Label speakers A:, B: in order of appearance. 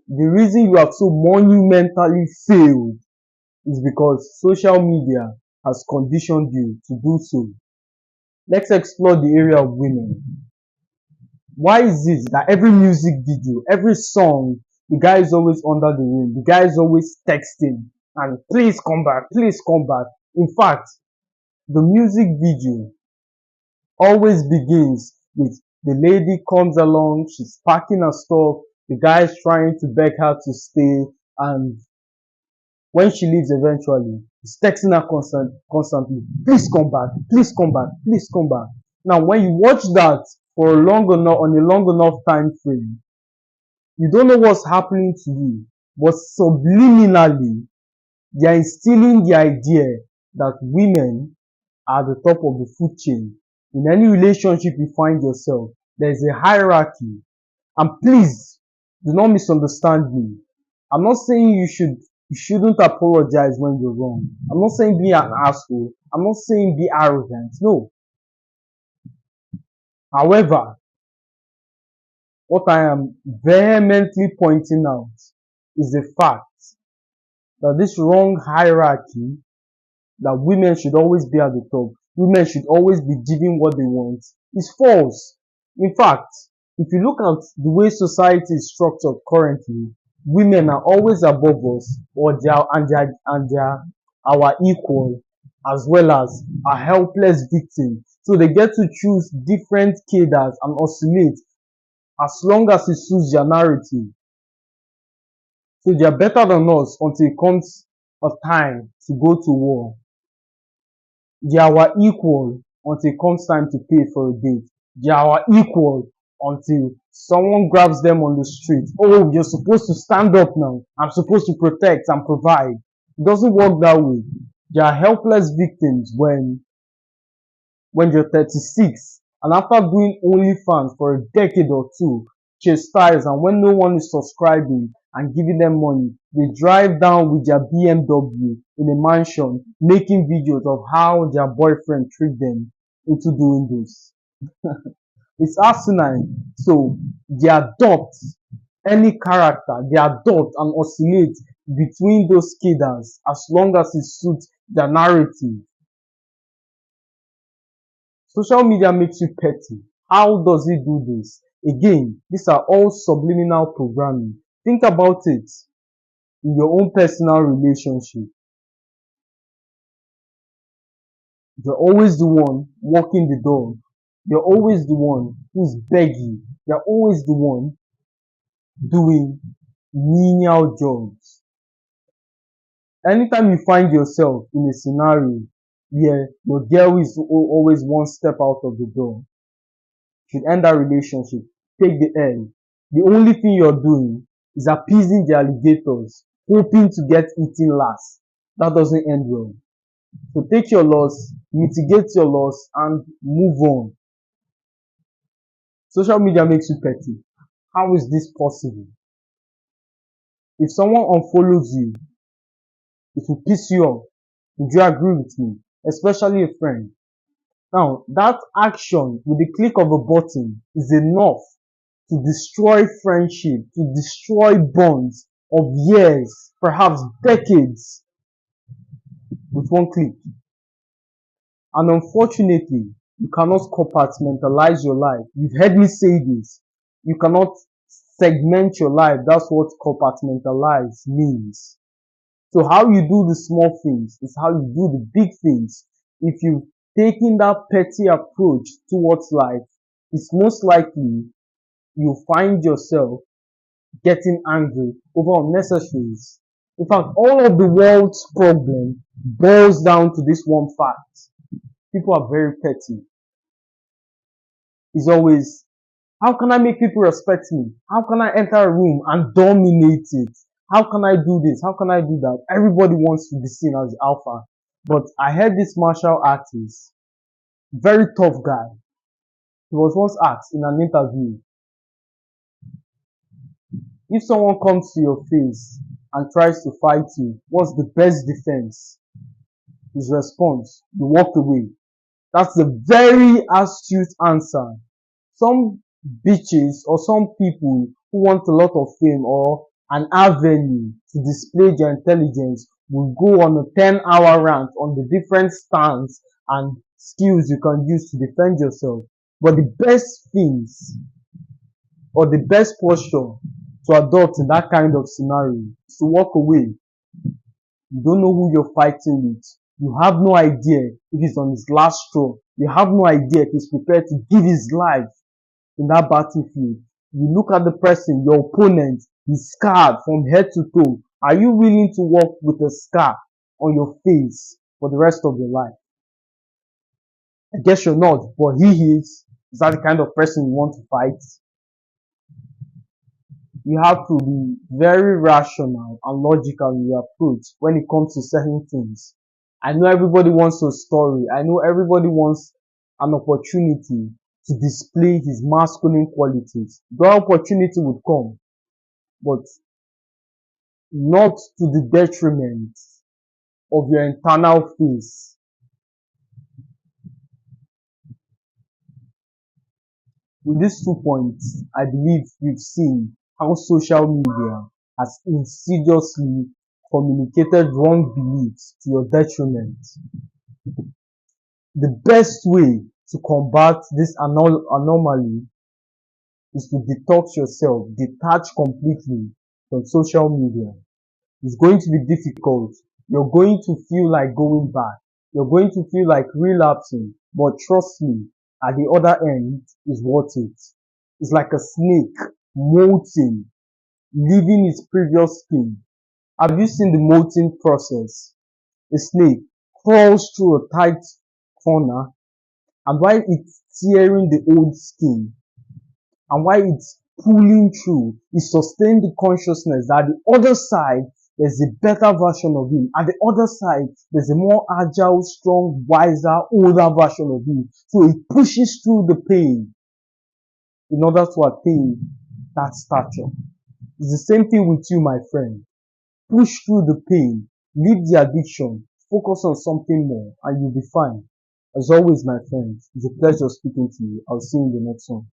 A: The reason you have so monumentally failed is because social media has conditioned you to do so. Let's explore the area of women. Why is it that every music video, every song, the guy is always under the rain, the guy is always texting and please come back, please come back. In fact, the music video always begins with the lady comes along, she's packing her stuff, the guy is trying to beg her to stay, and when she leaves eventually, he's texting her constantly, please come back, please come back, please come back. Now, when you watch that for a long enough on a long enough time frame, you don't know what's happening to you, but subliminally, they are instilling the idea that women are the top of the food chain. In any relationship you find yourself, there's a hierarchy. And please do not misunderstand me. I'm not saying you shouldn't apologize when you're wrong. I'm not saying be an asshole. I'm not saying be arrogant. No. However, what I am vehemently pointing out is the fact that this wrong hierarchy, that women should always be at the top, women should always be giving what they want, is false. In fact, if you look at the way society is structured currently, women are always above us, or they are our equal, as well as a helpless victim. So they get to choose different cadres and oscillate as long as it suits their narrative. So they are better than us until it comes a time to go to war. They are our equal until it comes time to pay for a date. They are our equal until someone grabs them on the street. Oh, you're supposed to stand up now. I'm supposed to protect and provide. It doesn't work that way. They are helpless victims when you're 36 and after doing OnlyFans for a decade or two, chastise, and when no one is subscribing and giving them money, they drive down with their BMW in a mansion, making videos of how their boyfriend tricked them into doing this. It's asinine. So they adopt any character, they adopt and oscillate between those cadres as long as it suits their narrative. Social media makes you petty. How does it do this? Again, these are all subliminal programming. Think about it in your own personal relationship. You're always the one walking the dog. You're always the one who's begging. You're always the one doing menial jobs. Anytime you find yourself in a scenario where your girl is always one step out of the door, should end that relationship, take the L. The only thing you're doing is appeasing the alligators, hoping to get eaten last. That doesn't end well. So take your loss, mitigate your loss, and move on. Social media makes you petty. How is this possible? If someone unfollows you, it will piss you off. Would you agree with me? Especially a friend. Now, that action with the click of a button is enough to destroy friendship, to destroy bonds of years, perhaps decades, with one click. And unfortunately, you cannot compartmentalize your life. You've heard me say this. You cannot segment your life. That's what compartmentalize means. So how you do the small things is how you do the big things. If you've taken that petty approach towards life, it's most likely you find yourself getting angry over unnecessaries. In fact, all of the world's problem boils down to this one fact. People are very petty. It's always, how can I make people respect me? How can I enter a room and dominate it? How can I do this? How can I do that? Everybody wants to be seen as alpha. But I heard this martial artist, very tough guy. He was once asked in an interview, if someone comes to your face and tries to fight you, what's the best defense? His response, you walk away. That's a very astute answer. Some bitches or some people who want a lot of fame or an avenue to display their intelligence will go on a 10-hour rant on the different stance and skills you can use to defend yourself. But the best things or the best posture to adopt in that kind of scenario is to walk away. You don't know who you're fighting with. You have no idea if he's on his last straw. You have no idea if he's prepared to give his life in that battlefield. You look at the person, your opponent, he's scarred from head to toe. Are you willing to walk with a scar on your face for the rest of your life? I guess you're not, but he is. Is that the kind of person you want to fight? You have to be very rational and logical in your approach when it comes to certain things. I know everybody wants a story. I know everybody wants an opportunity to display his masculine qualities. That opportunity would come, but not to the detriment of your internal face. With these 2 points, I believe we've seen how social media has insidiously communicated wrong beliefs to your detriment. The best way to combat this anomaly is to detox yourself, detach completely from social media. It's going to be difficult. You're going to feel like going back. You're going to feel like relapsing. But trust me, at the other end is worth it. It's like a snake molting, leaving its previous skin. Have you seen the molting process? A snake crawls through a tight corner, and while it's tearing the old skin, and while it's pulling through, it sustains the consciousness that the other side there's a better version of him. At the other side, there's a more agile, strong, wiser, older version of him. So it pushes through the pain in order to attain that stature. It's the same thing with you, my friend. Push through the pain, leave the addiction, focus on something more, and you'll be fine. As always, my friends, it's a pleasure speaking to you. I'll see you in the next one.